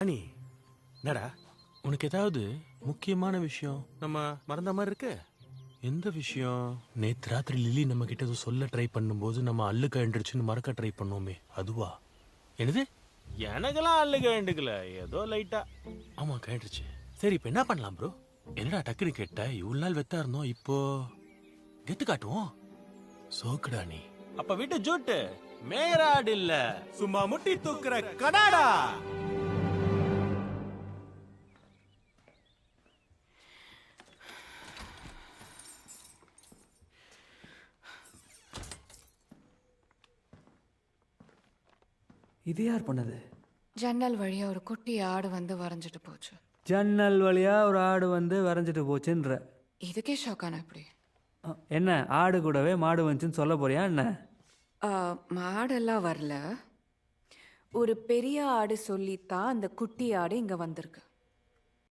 அனி என்னடா உனக்கு ஏதாவது முக்கியமான விஷயம் நம்ம மறந்த மாதிரி இருக்கு? எந்த விஷயம்? நேத்து ராத்திரி லில்லி நம்ம கிட்ட ஏதோ சொல்ல ட்ரை பண்ணும்போது நம்ம அல்லு கழண்டுருச்சுன்னு மறக்க ட்ரை பண்ணோமே, அதுவா? என்னது? எனக்கெல்லாம் அல்லு கழண்டுக்கல, ஏதோ லைட்டா. ஆமா கழண்டுருச்சு. சரி இப்ப என்ன பண்ணலாம் ப்ரோ? என்னடா டக்குன்னு கேட்ட? இவ்வளவு நாள் வெத்தா இருந்தோம், இப்போ கெத்து காட்டுவோம். சோக்குடா நீ. அப்ப விட்டு ஜூட்டு மேராடு இல்ல, சும்மா முட்டி தூக்குற கடாடா. இது யார் பண்ணது? ஜன்னல் வழியா ஒரு குட்டி ஆடு வந்து வரைஞ்சிட்டு போச்சு. ஜன்னல் வழியா ஒரு ஆடு வந்து வரைஞ்சிட்டு போச்சுன்ற? இதுக்கே ஷாக்கான எப்படி? என்ன ஆடு கூடவே மாடு வந்துச்சுன்னு சொல்ல போறியா என்ன? மாடெல்லாம் வரல. ஒரு பெரிய ஆடு சொல்லித்தான் அந்த குட்டி ஆடு இங்க வந்திருக்கு.